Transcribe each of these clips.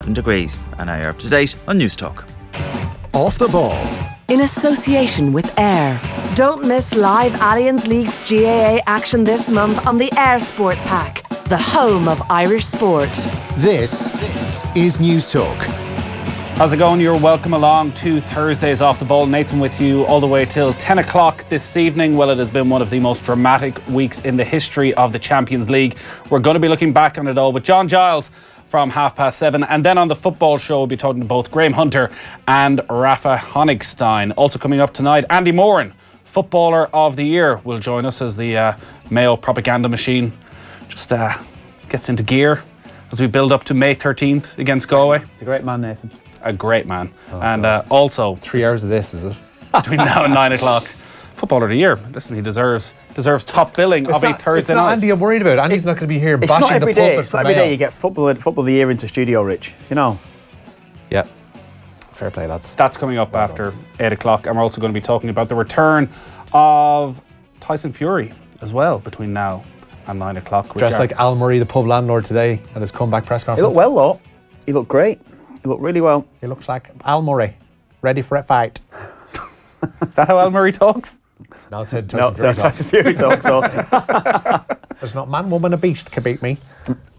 7 degrees. And now you're up to date on News Talk. Off the ball. In association with Air. Don't miss live Allianz League's GAA action this month on the Air Sport Pack, the home of Irish sport. This is News Talk. How's it going? You're welcome along to Thursdays Off the Ball. Nathan with you all the way till 10 o'clock this evening. Well, it has been one of the most dramatic weeks in the history of the Champions League. We're going to be looking back on it all with John Giles from 7:30, and then on the football show we'll be talking to both Graham Hunter and Rafa Honigstein. Also coming up tonight, Andy Moran, Footballer of the Year, will join us as the Mayo propaganda machine just gets into gear as we build up to May 13th against Galway. He's a great man, Nathan. A great man. Also 3 hours of this, is it? between now and 9 o'clock, Footballer of the Year. Listen, he deserves top billing of a Thursday it's not night. Andy I'm worried about. Andy's not going to be here It's bashing not every the day. pulpit It's for not every Mayo. day you get football of the year into studio, Rich. You know. Yeah. Fair play, lads. That's coming up after 8 o'clock, and we're also going to be talking about the return of Tyson Fury as well between now and 9 o'clock. Dressed like Al Murray, the pub landlord, today at his comeback press He conference. looked well, though. He looked great. He looked really well. He looks like Al Murray, ready for a fight. Is that how Al Murray talks? No, it's Tyson No, Fury. Tyson Fury talk. So There's not man, woman, a beast can beat me.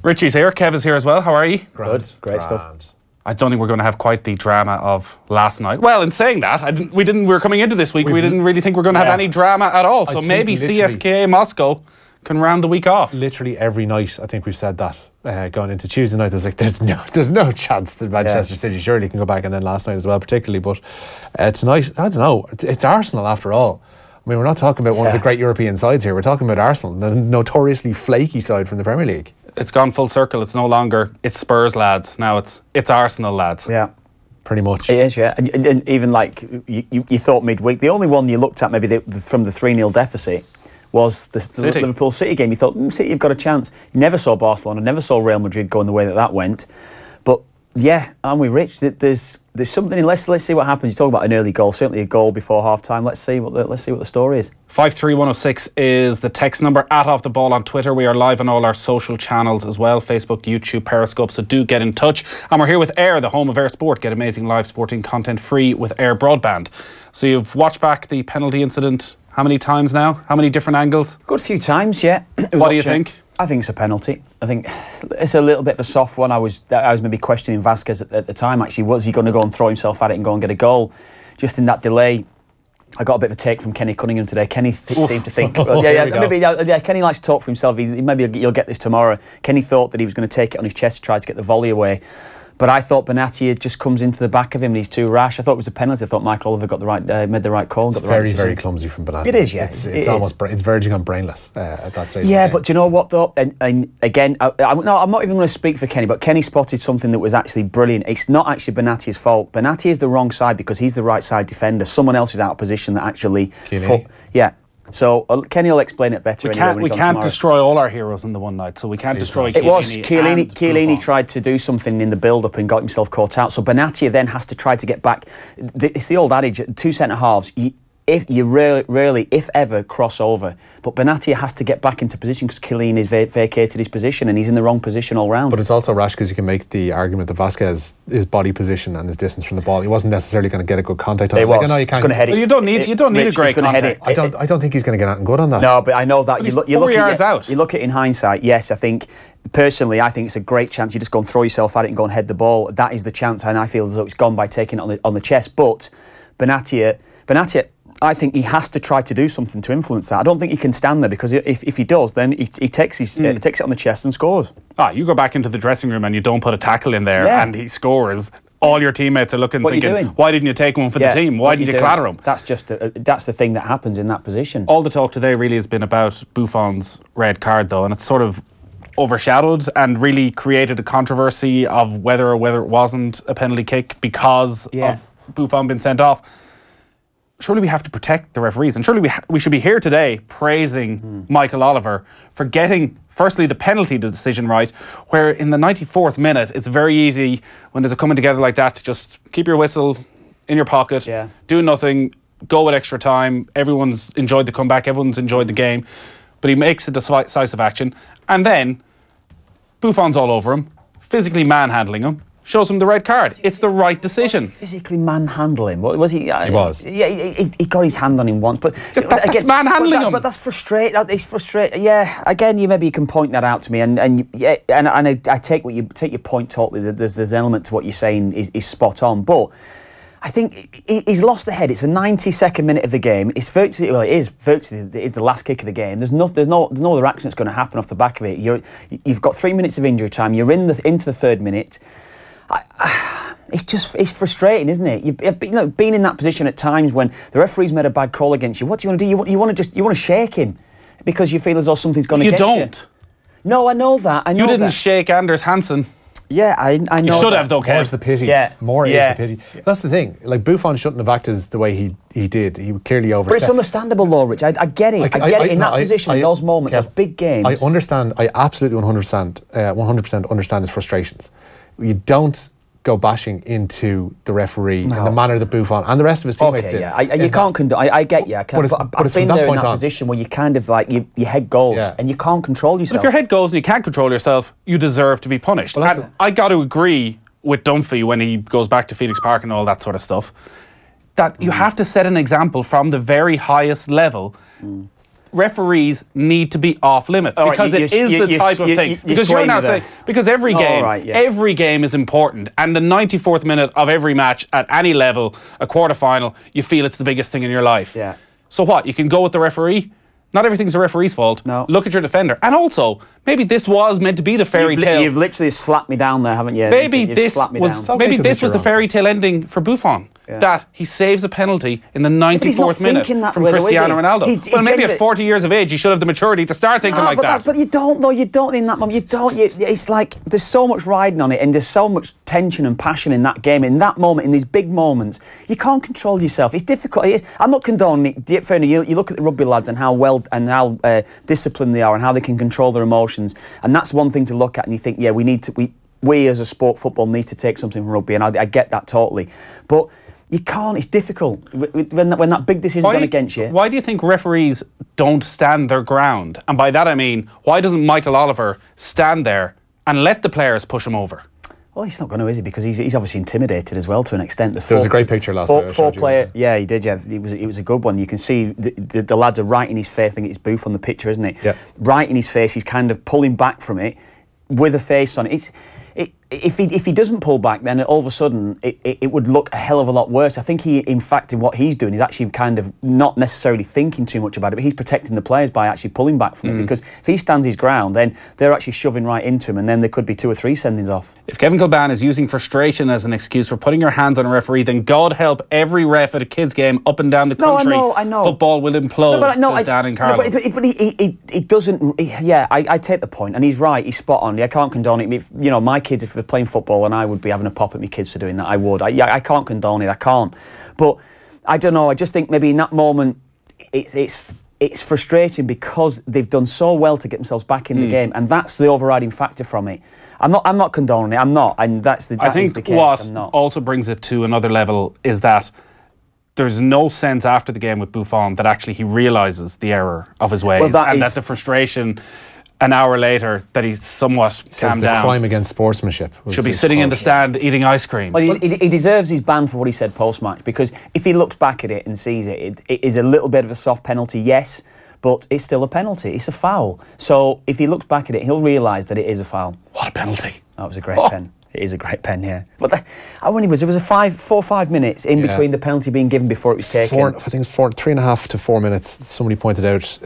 Richie's here. Kev is here as well. How are you? Good. Great stuff. I don't think we're going to have quite the drama of last night. Well, in saying that, we were coming into this week, we didn't really think we were going to have any drama at all. So maybe CSKA Moscow can round the week off. Literally every night, I think we've said that going into Tuesday night. There's like, there's no chance that Manchester City surely can go back, and then last night as well, particularly. But tonight, I don't know. It's Arsenal after all. I mean, we're not talking about one of the great European sides here. We're talking about Arsenal, the notoriously flaky side from the Premier League. It's gone full circle. It's no longer it's Spurs lads. Now it's Arsenal lads. Yeah. Pretty much. It is, yeah. And even like you thought midweek, the only one you looked at maybe from the 3-0 deficit was the Liverpool City game. You thought, City have got a chance. You never saw Barcelona, never saw Real Madrid going the way that went. But yeah, aren't we, Rich? There's something in. Let's see what happens. You talk about an early goal, certainly a goal before half time. Let's see what the story is. 53106 is the text number. @Off the Ball on Twitter. We are live on all our social channels as well, Facebook, YouTube, Periscope, so do get in touch. And we're here with Air, the home of Air Sport. Get amazing live sporting content free with Air Broadband. So you've watched back the penalty incident how many times now? How many different angles? Good few times, yeah. What do you think? I think it's a penalty. I think it's a little bit of a soft one. I was maybe questioning Vasquez at the time, actually. Was he going to go and throw himself at it and go and get a goal? Just in that delay, I got a bit of a take from Kenny Cunningham today. Kenny seemed to think... Kenny likes to talk for himself. Maybe you'll get this tomorrow. Kenny thought that he was going to take it on his chest to try to get the volley away. But I thought Benatia just comes into the back of him and he's too rash. I thought it was a penalty. I thought Michael Oliver made the right call. It's very clumsy from Benatia. It is, yeah. It's verging on brainless at that stage. Yeah, but do you know what though? And again, I'm not even going to speak for Kenny, but Kenny spotted something that was actually brilliant. It's not actually Benatia's fault. Benatia is the wrong side because he's the right side defender. Someone else is out of position that actually... So Kenny will explain it better. We can't destroy all our heroes in the one night, so we can't destroy Chiellini. It was Chiellini tried to do something in the build-up and got himself caught out. So Benatia then has to try to get back. It's the old adage: two centre halves. If you rarely, if ever, cross over. But Benatia has to get back into position because Chiellini has vacated his position and he's in the wrong position all round. But it's also rash because you can make the argument that Vasquez, his body position and his distance from the ball, he wasn't necessarily going to get a good contact on it. I know you can't. You don't need a great contact. I don't think he's going to get anything good on that. No, but I know that you look yards out. You look at it in hindsight. Yes, I think personally, I think it's a great chance. You just go and throw yourself at it and go and head the ball. That is the chance, and I feel as though it's gone by taking it on the chest. But Benatia, I think he has to try to do something to influence that. I don't think he can stand there because if he does, then he takes it on the chest and scores. You go back into the dressing room and you don't put a tackle in there and he scores. All your teammates are looking, thinking, why didn't you take one for the team? Why didn't you clatter him? That's the thing that happens in that position. All the talk today really has been about Buffon's red card, though, and it's sort of overshadowed and really created a controversy of whether it wasn't a penalty kick because of Buffon being sent off. Surely we have to protect the referees, and surely we should be here today praising Michael Oliver for getting, firstly, the penalty decision right, where in the 94th minute, it's very easy when there's a coming together like that to just keep your whistle in your pocket, do nothing, go with extra time. Everyone's enjoyed the comeback, everyone's enjoyed the game, but he makes a decisive action, and then Buffon's all over him, physically manhandling him, shows him the red card. It's the right decision. Physically manhandling. What was he? He was. Yeah, he got his hand on him once, but that's manhandling him. But that's frustrating. It's frustrating. Yeah. Again, you can point that out to me, and I take your point totally. There's an element to what you're saying is spot on, but I think he's lost the head. It's the 92nd minute of the game. It is virtually the last kick of the game. There's no other action that's going to happen off the back of it. You've got 3 minutes of injury time. You're into the third minute. It's frustrating, isn't it? You've been in that position at times when the referee's made a bad call against you. What do you want to do? You want to shake him because you feel as though something's going to get you. You don't. No, I know that. You didn't shake Anders Hansen. Yeah, I know. You should have, though, Kev. More's the pity. Yeah. More is the pity. That's the thing. Like, Buffon shouldn't have acted the way he did. He clearly overstepped. But it's understandable, though, Rich. I get it. I get it in that position, in those moments, those big games. I understand. I absolutely 100% understand his frustrations. You don't go bashing into the referee in the manner that Buffon and the rest of his teammates did. You can't condone. I get you. But I've been there in that position where you kind of like your head goes and you can't control yourself. But if your head goes and you can't control yourself, you deserve to be punished. Well, and I got to agree with Dunphy when he goes back to Phoenix Park and all that sort of stuff, that you have to set an example from the very highest level. Referees need to be off limits because it is the type of thing. Because you're now saying every game is important, and the 94th minute of every match at any level, a quarter-final, you feel it's the biggest thing in your life. Yeah. So what? You can go with the referee. Not everything's the referee's fault. No. Look at your defender, and also maybe this was meant to be the fairy tale. You've literally slapped me down there, haven't you? Maybe this was the fairy tale ending for Buffon. Yeah. That he saves a penalty in the 94th minute from Cristiano Ronaldo. Well, maybe at 40 years of age, he should have the maturity to start thinking like that. But you don't, though. You don't in that moment. It's like there's so much riding on it, and there's so much tension and passion in that game. In that moment, in these big moments, you can't control yourself. It's difficult. I'm not condoning it. Fair enough, you look at the rugby lads and how well and how disciplined they are and how they can control their emotions, and that's one thing to look at. And you think, yeah, we as a sport, football, need to take something from rugby, and I get that totally, but. You can't. It's difficult when that big decision's gone against you. Why do you think referees don't stand their ground? And by that I mean, why doesn't Michael Oliver stand there and let the players push him over? Well, he's not going to, is he? Because he's obviously intimidated as well to an extent. There was a great picture last night. Four player. Yeah, he did. Yeah, it was a good one. You can see the lads are right in his face. I think it's Booth on the picture, isn't it? Yeah. Right in his face. He's kind of pulling back from it with a face on it. If he doesn't pull back, then all of a sudden it would look a hell of a lot worse. I think in fact, in what he's doing, is actually kind of not necessarily thinking too much about it, but he's protecting the players by actually pulling back from it. Because if he stands his ground, then they're actually shoving right into him, and then there could be 2 or 3 sendings off. If Kevin Kilbane is using frustration as an excuse for putting your hands on a referee, then God help every ref at a kids' game up and down the country. I know. Football will implode. Says Dan and Carlo. But he doesn't. I take the point, and he's right. He's spot on. I can't condone it. If, my kids, if they're playing football, and I would be having a pop at my kids for doing that, I would. I can't condone it. I can't. But I don't know. I just think maybe in that moment, it's frustrating because they've done so well to get themselves back in the game, and that's the overriding factor from it. I'm not condoning it. I'm not, and that is the case. I think what also brings it to another level is that there's no sense after the game with Buffon that actually he realises the error of his ways, that the frustration an hour later that he's somewhat calmed down. The crime against sportsmanship. Should be sitting in the stand eating ice cream. Well, he deserves his ban for what he said post-match, because if he looks back at it and sees it is a little bit of a soft penalty, yes, but it's still a penalty. It's a foul. So if he looks back at it, he'll realise that it is a foul. What a penalty. That was a great pen. It is a great pen, yeah. But there was a 4 or 5 minutes in between the penalty being given before it was taken. I think it's 3.5 to 4 minutes. Somebody pointed out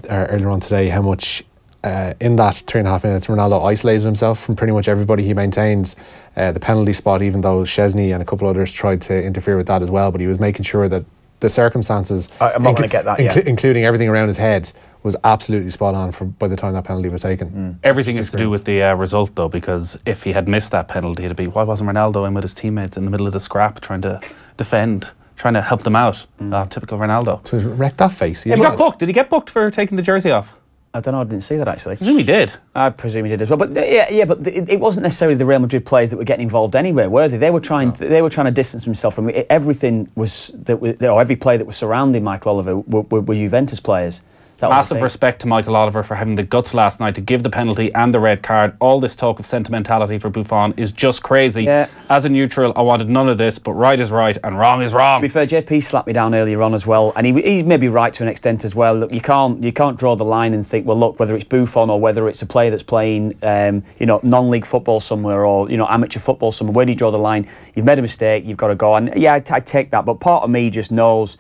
earlier on today how much in that 3.5 minutes Ronaldo isolated himself from pretty much everybody. He maintained the penalty spot, even though Szczesny and a couple others tried to interfere with that as well. But he was making sure that the circumstances, I'm not going to get that, including everything around his head, was absolutely spot on by the time that penalty was taken. Everything is to do with the result, though, because if he had missed that penalty, it'd be, why wasn't Ronaldo in with his teammates in the middle of the scrap trying to defend, trying to help them out? Typical Ronaldo. To wreck that face. He got booked. Did he get booked for taking the jersey off? I don't know. I didn't see that, actually. I presume he did. I presume he did as well. But but it wasn't necessarily the Real Madrid players that were getting involved anyway, were they? They were trying to distance themselves from it. Everything every player that was surrounding Michael Oliver were Juventus players. Massive respect to Michael Oliver for having the guts last night to give the penalty and the red card. All this talk of sentimentality for Buffon is just crazy. Yeah. As a neutral, I wanted none of this, but right is right and wrong is wrong. To be fair, JP slapped me down earlier on as well, and he's maybe right to an extent as well. Look, you can't draw the line and think, well, look, whether it's Buffon or whether it's a player that's playing, non-league football somewhere or amateur football somewhere. Where do you draw the line? You've made a mistake, you've got to go. And yeah, I take that, but part of me just knows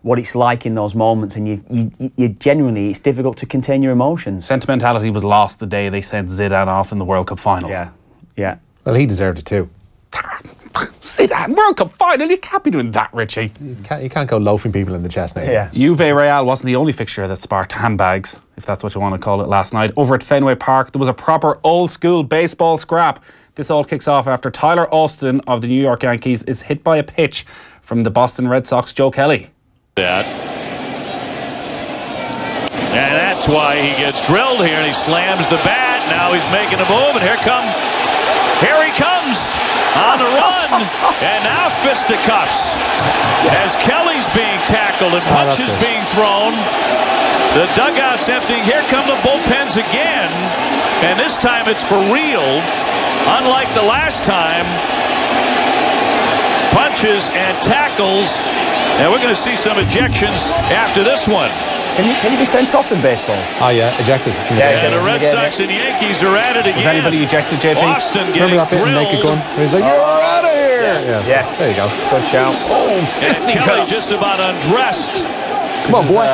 what it's like in those moments, and you genuinely, it's difficult to contain your emotions. Sentimentality was lost the day they sent Zidane off in the World Cup final. Yeah. Well, he deserved it too. Zidane, World Cup final, you can't be doing that, Richie. You can't go loafing people in the chest now. Yeah. Juve Real wasn't the only fixture that sparked handbags, if that's what you want to call it, last night. Over at Fenway Park, there was a proper old-school baseball scrap. This all kicks off after Tyler Austin of the New York Yankees is hit by a pitch from the Boston Red Sox Joe Kelly. And that's why he gets drilled here, and he slams the bat. Now he's making a move, and here he comes on the run, and now fisticuffs as Kelly's being tackled and punches being thrown. The dugout's emptying. Here come the bullpens again, and this time it's for real. Unlike the last time, punches and tackles. And we're going to see some ejections after this one. Can you be sent off in baseball? Oh yeah, ejected. And the Red Sox and Yankees are at it again. Was anybody ejected, JP? Austin Remember getting that bit in Naked Gun? drilled. Where he's like, you're out of here! Yeah. Yes. There you go. Good shout. And Kelly just about undressed. Come on, boy.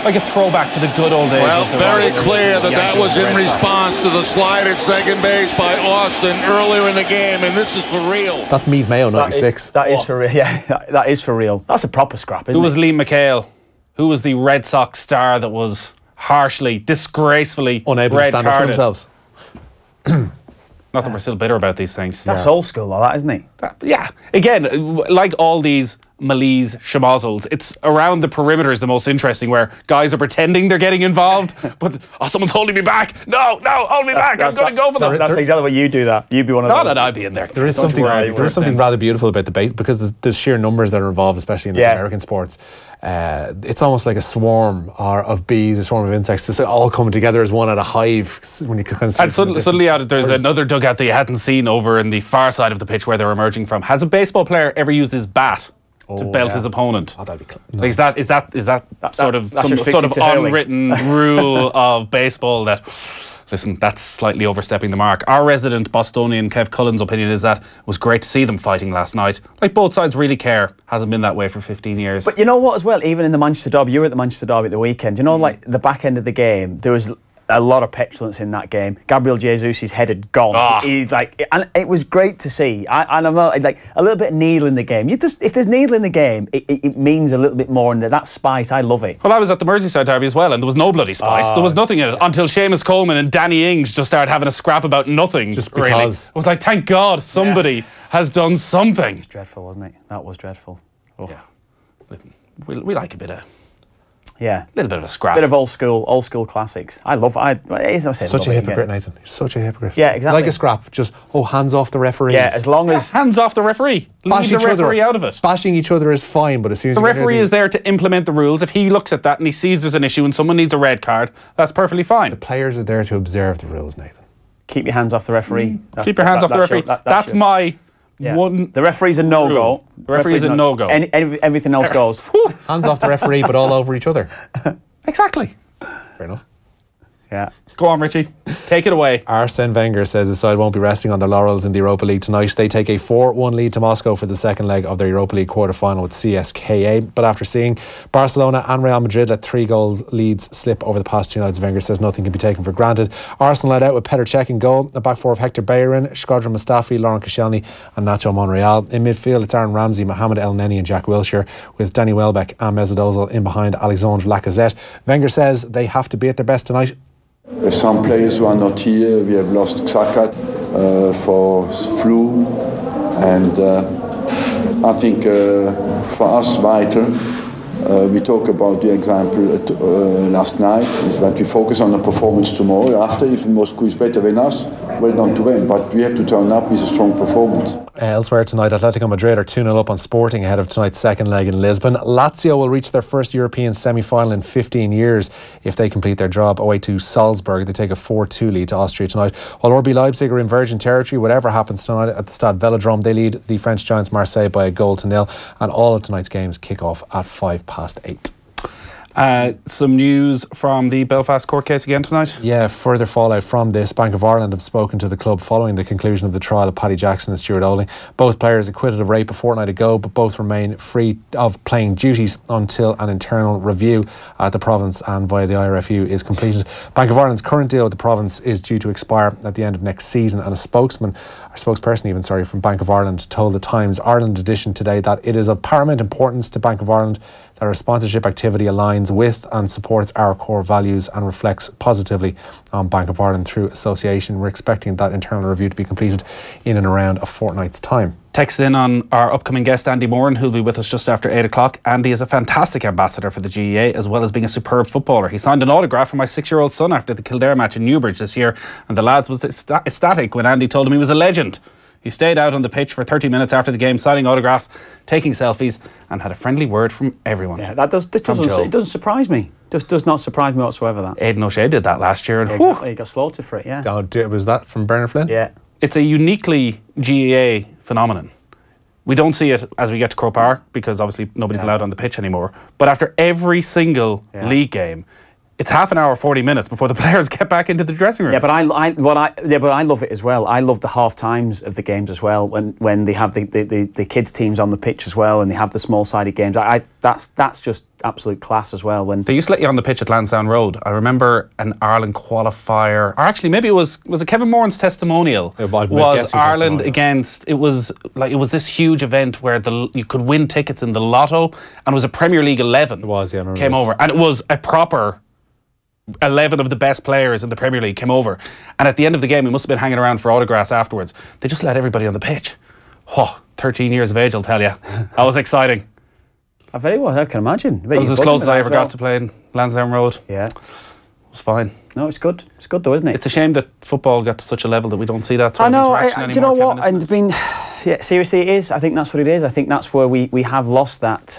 Like a throwback to the good old days. Well, of the very rivalry. clear that Yankees was in Red Sox. response to the slide at second base by Austin earlier in the game, and this is for real. That's Meath Mayo, 96. That is for real. Yeah, that is for real. That's a proper scrap, isn't Who was it? Liam McHale? Who was the Red Sox star that was harshly, disgracefully Unable to stand up for red-carded? themselves. Not that we're still bitter about these things. That's old school, though, that, isn't it? Yeah. Again, like all these Malese schmozzles, it's around the perimeters the most interesting, where guys are pretending they're getting involved, but someone's holding me back. No, hold me back. I'm going to go for them. That's exactly what you do. That you'd be one of them. No, I'd be in there. There is something rather beautiful about the base, because there's sheer numbers that are involved, especially in American sports. It's almost like a swarm of bees, a swarm of insects, just all coming together as one at a hive. When you kind of And suddenly there's another dugout that you hadn't seen over in the far side of the pitch where they're emerging from. Has a baseball player ever used his bat to belt his opponent? Oh, that'd be Like, is that sort of some restricted sort of to hurling. unwritten rule of baseball that? Listen, that's slightly overstepping the mark. Our resident Bostonian Kev Cullen's opinion is that it was great to see them fighting last night. Like, both sides really care. Hasn't been that way for 15 years. But you know what, as well, even in the Manchester Derby, you were at the Manchester Derby at the weekend, you know, like the back end of the game, there was a lot of petulance in that game. Gabriel Jesus' head had gone. He's like, and it was great to see. And I'm like a little bit of needle in the game. If there's needle in the game, it means a little bit more. And that spice, I love it. Well, I was at the Merseyside Derby as well, and there was no bloody spice. There was nothing in it until Seamus Coleman and Danny Ings just started having a scrap about nothing. Just really. because. I was like, thank God somebody has done something. It was dreadful, wasn't it? That was dreadful. Oh. Yeah. We like a bit of. Yeah, little bit of a scrap. Bit of old school classics. I love. Such a hypocrite, Nathan. You're such a hypocrite. Yeah, exactly. Like a scrap. Just hands off the referees. Yeah, as long as hands off the referee. Leave the referee out of it. Bashing each other is fine, but as soon as the referee is there to implement the rules. If he looks at that and he sees there's an issue and someone needs a red card, that's perfectly fine. The players are there to observe the rules, Nathan. Keep your hands off the referee. Keep your hands off the referee. That's my one. The referee's a no-go. The referee's a no-go. Everything else goes. Hands off the referee, but all over each other. Exactly. Fair enough. Yeah. Go on, Richie. Take it away. Arsene Wenger says his side won't be resting on their laurels in the Europa League tonight. They take a 4-1 lead to Moscow for the second leg of their Europa League quarter-final with CSKA. But after seeing Barcelona and Real Madrid let 3-goal leads slip over the past two nights, Wenger says nothing can be taken for granted. Arsenal led out with Petr Cech in goal, a back four of Hector Bellerin, Shkodran Mustafi, Laurent Koscielny and Nacho Monreal. In midfield, it's Aaron Ramsey, Mohamed El Neni and Jack Wilshere, with Danny Welbeck and Mesut Ozil in behind Alexandre Lacazette. Wenger says they have to be at their best tonight. There's some players who are not here. We have lost Xhaka for flu, and I think for us vital. We talk about the example last night is that we focus on the performance tomorrow. After, if Moscow is better than us, well done to them. But we have to turn up with a strong performance. Elsewhere tonight, Atletico Madrid are 2-0 up on Sporting ahead of tonight's second leg in Lisbon. Lazio will reach their first European semi-final in 15 years if they complete their job away to Salzburg. They take a 4-2 lead to Austria tonight. While RB Leipzig are in virgin territory, whatever happens tonight at the Stade Velodrome, they lead the French giants Marseille by 1-0, and all of tonight's games kick off at 8:05. Some news from the Belfast court case again tonight. Yeah, further fallout from this. Bank of Ireland have spoken to the club following the conclusion of the trial of Paddy Jackson and Stuart Oling. Both players acquitted of rape a fortnight ago, but both remain free of playing duties until an internal review at the province and via the IRFU is completed. Bank of Ireland's current deal with the province is due to expire at the end of next season, and a spokesperson from Bank of Ireland told the Times Ireland edition today that it is of paramount importance to Bank of Ireland that our sponsorship activity aligns with and supports our core values and reflects positively on Bank of Ireland through association. We're expecting that internal review to be completed in and around a fortnight's time. Text in on our upcoming guest Andy Moran, who'll be with us just after 8 o'clock. Andy is a fantastic ambassador for the GEA, as well as being a superb footballer. He signed an autograph for my 6-year-old son after the Kildare match in Newbridge this year, and the lads was ecstatic when Andy told him he was a legend. He stayed out on the pitch for 30 minutes after the game, signing autographs, taking selfies, and had a friendly word from everyone. Yeah, it doesn't surprise me. Does not surprise me whatsoever, that. Aidan O'Shea did that last year. And exactly. He got slaughtered for it, yeah. Was that from Bernard Flynn? Yeah. It's a uniquely GEA phenomenon. We don't see it as we get to Croke Park because obviously nobody's allowed on the pitch anymore. But after every single league game, it's half an hour, 40 minutes before the players get back into the dressing room. Yeah, but I love it as well. I love the half times of the games as well. When they have the kids teams on the pitch as well, and they have the small sided games. That's just absolute class as well. When they used to let you on the pitch at Lansdowne Road. I remember an Ireland qualifier, or actually maybe it was it Kevin Moran's testimonial? Was Ireland against? It was this huge event where you could win tickets in the lotto, and it was a Premier League 11. It was, yeah, I remember came over, and it was a proper 11 of the best players in the Premier League came over, and at the end of the game we must have been hanging around for autographs afterwards. They just let everybody on the pitch. 13 years of age, I'll tell you. That was exciting. I can imagine. That was as close as I ever got to playing Lansdowne Road. Yeah. It was fine. No, it's good. It's good though, isn't it? It's a shame that football got to such a level that we don't see that sort of interaction anymore. Do you know what? And seriously, it is. I think that's what it is. I think that's where we have lost that.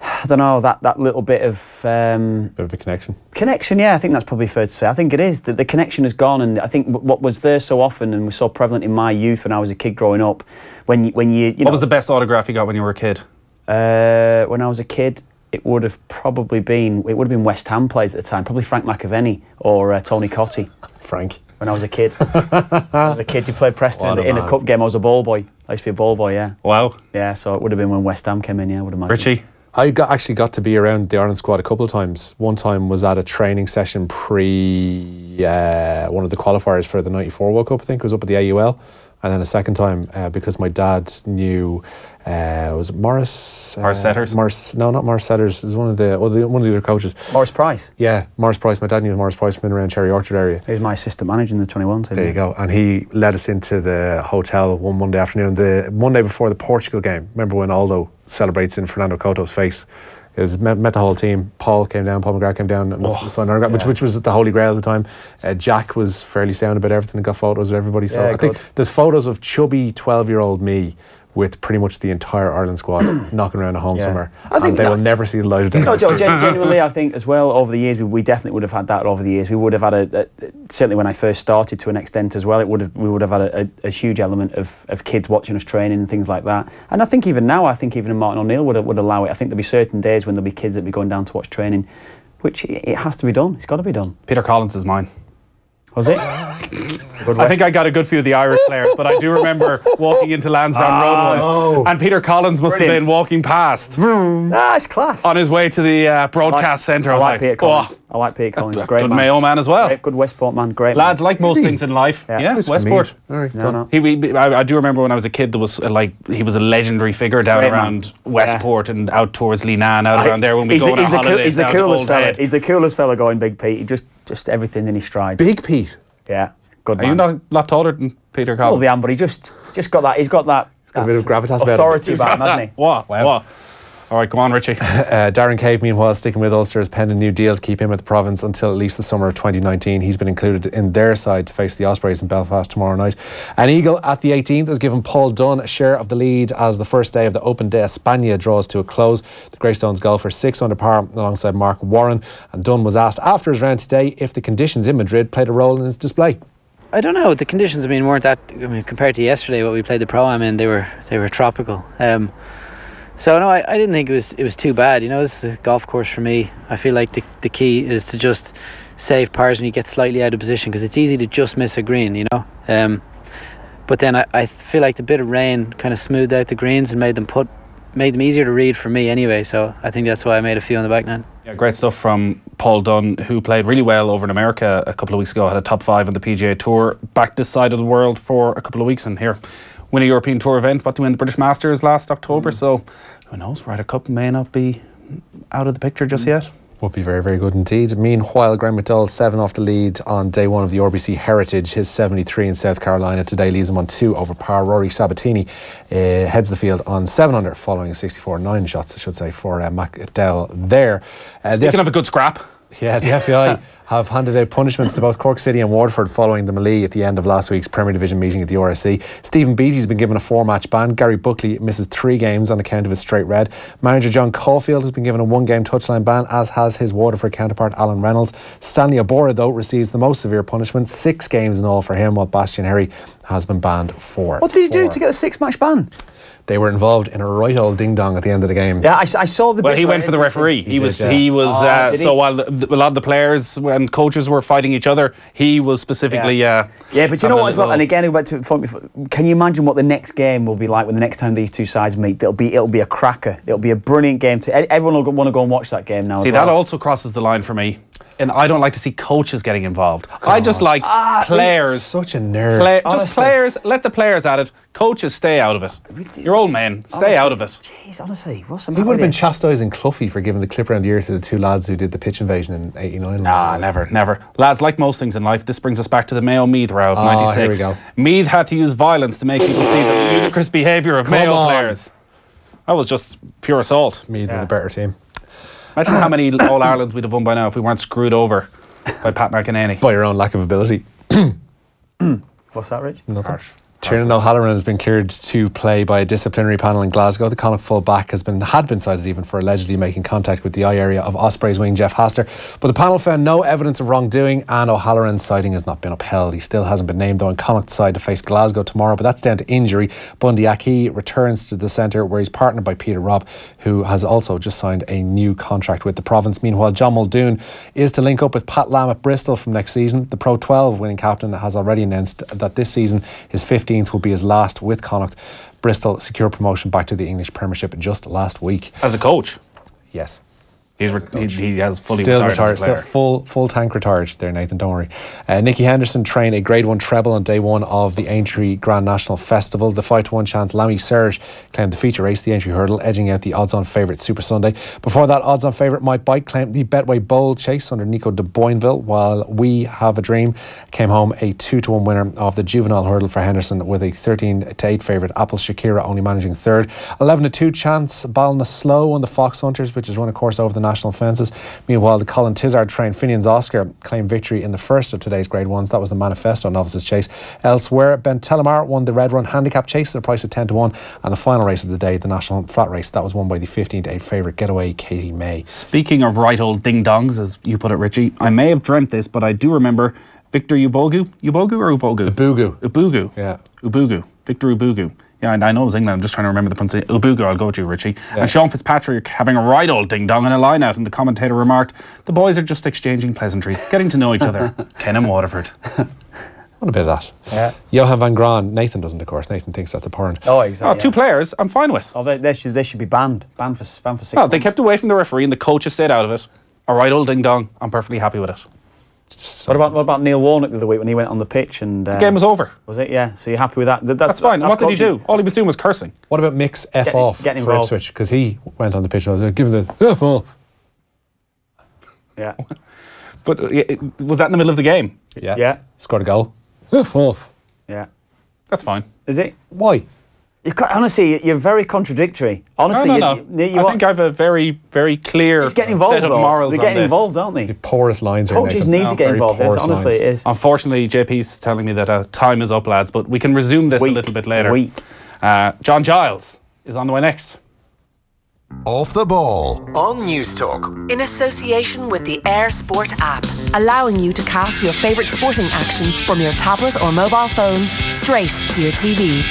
I don't know, that little bit of a connection. Connection, yeah, I think that's probably fair to say. I think it is. The connection has gone, and I think what was there so often and was so prevalent in my youth when I was a kid growing up, when you what was the best autograph you got when you were a kid? When I was a kid, it would have been West Ham players at the time, probably Frank McAvenny or Tony Cottee. Frank. When I was a kid. You played Preston in a cup game. I was a ball boy. I used to be a ball boy, yeah. Wow. Yeah, so it would have been when West Ham came in, yeah, I would imagine. Richie? I actually got to be around the Ireland squad a couple of times. One time was at a training session pre one of the qualifiers for the 94 World Cup, I think. It was up at the AUL. And then a second time because my dad knew, was it Morris? Morris Setters? No, not Morris Setters. It was one of the other coaches. Morris Price? Yeah, Morris Price. My dad knew Morris Price from in around Cherry Orchard area. He was my assistant manager in the 21s. There you go. And he led us into the hotel one Monday afternoon, the Monday before the Portugal game. Remember when Aldo celebrates in Fernando Couto's face? It was met the whole team. Paul McGrath came down, and which was the holy grail at the time. Jack was fairly sound about everything and got photos of everybody. So I think there's photos of chubby 12-year-old me with pretty much the entire Ireland squad knocking around a home somewhere. I think they will never see the light of day. No, genuinely, I think as well, over the years, we definitely would have had that over the years. We would have had certainly when I first started to an extent as well, we would have had a huge element of kids watching us training and things like that. And I think even now, even Martin O'Neill would allow it. I think there'll be certain days when there'll be kids that'll be going down to watch training, which it has to be done. It's got to be done. Peter Collins is mine. Was it? I think I got a good few of the Irish players, but I do remember walking into Lansdowne Road once, and Peter Collins must have been walking past. It's class. On his way to the broadcast centre. I like Peter Collins. I like Peter Collins. Great good man. Mayo man as well. Good Westport man. Great lads, man. like most things in life. Yeah, Westport. I do remember when I was a kid, there was he was a legendary figure down around Westport and out towards Leenane, around there when we go on our holidays. He's the coolest fella. He's the coolest fella going, Big Pete. He just everything in his stride. Big Pete. Yeah. Good man. Are you not a lot taller than Peter Collins? Well, but he just got that. He's got that. He's got a bit of gravitas authority about him, hasn't he? What? All right, go on, Richie. Darren Cave, meanwhile, sticking with Ulster's pending new deal to keep him at the province until at least the summer of 2019. He's been included in their side to face the Ospreys in Belfast tomorrow night. An Eagle at the 18th has given Paul Dunn a share of the lead as the first day of the Open de España draws to a close. The Greystones golfer 6 under par alongside Mark Warren, and Dunn was asked after his round today if the conditions in Madrid played a role in his display. I don't know. The conditions, weren't that. Compared to yesterday, what we played the Pro-Am in, they were tropical. So no, I didn't think it was too bad. This is a golf course for me. I feel like the key is to just save pars when you get slightly out of position, because it's easy to just miss a green. But then I feel like the bit of rain kind of smoothed out the greens and made them easier to read for me anyway. So I think that's why I made a few on the back nine. Yeah, great stuff from Paul Dunn, who played really well over in America a couple of weeks ago, had a top 5 on the PGA Tour, back this side of the world for a couple of weeks, and here win a European Tour event, but to win the British Masters last October. So who knows, Ryder Cup may not be out of the picture just yet. Would be very, very good indeed. Meanwhile, Graham McDowell 7 off the lead on day 1 of the RBC Heritage. His 73 in South Carolina today leaves him on 2 over par. Rory Sabatini heads the field on 7 under, following a 64 9 shots, I should say, for McDowell there. Speaking of a good scrap. Yeah, the FAI have handed out punishments to both Cork City and Waterford following the melee at the end of last week's Premier Division meeting at the RSC. Stephen Beattie's been given a 4-match ban. Gary Buckley misses 3 games on account of a straight red. Manager John Caulfield has been given a 1-game touchline ban, as has his Waterford counterpart Alan Reynolds. Stanley Obora, though, receives the most severe punishment, 6 games in all for him, while Bastian Herry has been banned for. What did he do to get a 6-match ban? They were involved in a right old ding dong at the end of the game. Yeah, I saw the. Well, he went for the referee. He was. So while a lot of the players and coaches were fighting each other, he was specifically. Yeah, but you know what as well. And again, can you imagine what the next game will be like when the next time these two sides meet? It'll be a cracker. It'll be a brilliant game. Everyone will want to go and watch that game now. See, that also crosses the line for me. And I don't like to see coaches getting involved. I just like players. Such a nerd. Just players. Let the players at it. Coaches, stay out of it. You're old men. Stay out of it. Jeez, honestly, what's the He matter? would have been chastising Cloughie for giving the clip around the ear to the 2 lads who did the pitch invasion in '89. Nah, never. Lads, like most things in life, this brings us back to the Mayo Meath row of '96. Here we go. Meath had to use violence to make people see the ludicrous behaviour of Mayo players. That was just pure assault. Meath were the better team. Imagine how many All Irelands we'd have won by now if we weren't screwed over by Pat McEnany. By your own lack of ability. What's that, Rich? Nothing. Tiernan O'Halloran has been cleared to play by a disciplinary panel in Glasgow. The Connacht full-back had been cited even for allegedly making contact with the eye area of Ospreys wing Jeff Hassler, but the panel found no evidence of wrongdoing, and O'Halloran's sighting has not been upheld. He still hasn't been named though in Connacht's side to face Glasgow tomorrow, but that's down to injury. Bundy Aki returns to the centre, where he's partnered by Peter Robb, who has also just signed a new contract with the province. Meanwhile, John Muldoon is to link up with Pat Lam at Bristol from next season. The Pro 12 winning captain has already announced that this season his 15th will be his last with Connacht. Bristol secured promotion back to the English Premiership just last week. As a coach? Yes. He has fully retired. Still full tank retired there, Nathan, don't worry. Nicky Henderson trained a Grade 1 treble on day 1 of the Aintree Grand National Festival. The 5-1 chance Lammy Serge claimed the feature race, the Aintree Hurdle, edging out the odds-on favourite Super Sunday. Before that, odds-on favourite Mike Bike claimed the Betway Bowl Chase under Nico de Boinville, while We Have a Dream came home a 2-1 winner of the Juvenile Hurdle for Henderson, with a 13-8 favourite Apple Shakira only managing third. 11-2 chance Ballinasloe won the Fox Hunters, which is run a course over the national fences. Meanwhile, the Colin Tizard trained Finian's Oscar claimed victory in the first of today's Grade 1s. That was the Manifesto Novices Chase. Elsewhere, Ben Telemar won the Red Run Handicap Chase at a price of 10-1, and the final race of the day, the National Flat Race, that was won by the 15-8 favourite Getaway Katie May. Speaking of right old ding-dongs, as you put it, Richie, I may have dreamt this, but I do remember Victor Ubogu or Ubogu? Ubogu. Yeah. Ubogu. Victor Ubogu. Yeah, I know it was England. I'm just trying to remember the pronunciation. Ubogu, I'll go with you, Richie. Yeah. And Sean Fitzpatrick having a right old ding-dong in a line-out, and the commentator remarked, the boys are just exchanging pleasantries, getting to know each other. Ken and Waterford. What a bit of that. Yeah. Johan van Graan. Nathan doesn't, of course. Nathan thinks that's abhorrent. Oh, exactly. 2 players, I'm fine with. Oh, they should be banned. Banned for 6 months. They kept away from the referee and the coaches stayed out of it. A right old ding-dong. I'm perfectly happy with it. What about Neil Warnock the other week when he went on the pitch and the game was over? Was it? Yeah. So you're happy with that? That's fine. What did he do? All he was doing was cursing. What about Mick's off for Ipswich? Because he went on the pitch and was like, give him the F off. Yeah. But was that in the middle of the game? Yeah. Scored a goal. F off. Yeah. That's fine. Is it? Why? Honestly, you're very contradictory. Honestly, no. I think I have a very, very clear set of morals. They're getting involved, aren't they? The poorest lines. Coaches need to get involved. Yes, honestly, it is. Unfortunately, JP's telling me that time is up, lads. But we can resume this a little bit later. John Giles is on the way next. Off the Ball on News Talk. In association with the Air Sport app, allowing you to cast your favourite sporting action from your tablet or mobile phone straight to your TV.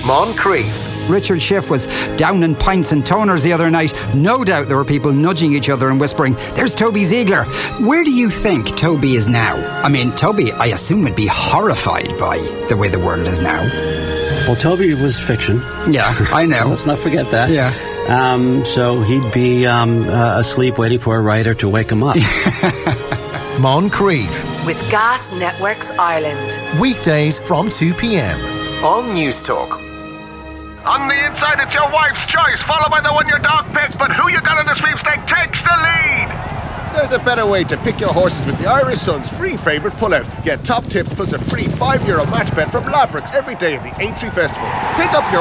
Moncrief. Richard Schiff was down in pints and toners the other night. No doubt there were people nudging each other and whispering, "There's Toby Ziegler." Where do you think Toby is now? I mean, Toby, I assume, would be horrified by the way the world is now. Well, Toby was fiction. Yeah, I know. Let's not forget that. Yeah. So he'd be asleep waiting for a writer to wake him up. Moncrief. With Gas Networks Ireland. Weekdays from 2 p.m. on News Talk. On the inside, it's your wife's choice, followed by the one your dog picked. But who you got in the sweepstake takes the lead. There's a better way to pick your horses with the Irish Sun's free favourite pullout. Get top tips plus a free €5 match bet from Ladbrokes every day at the A3 Festival. Pick up your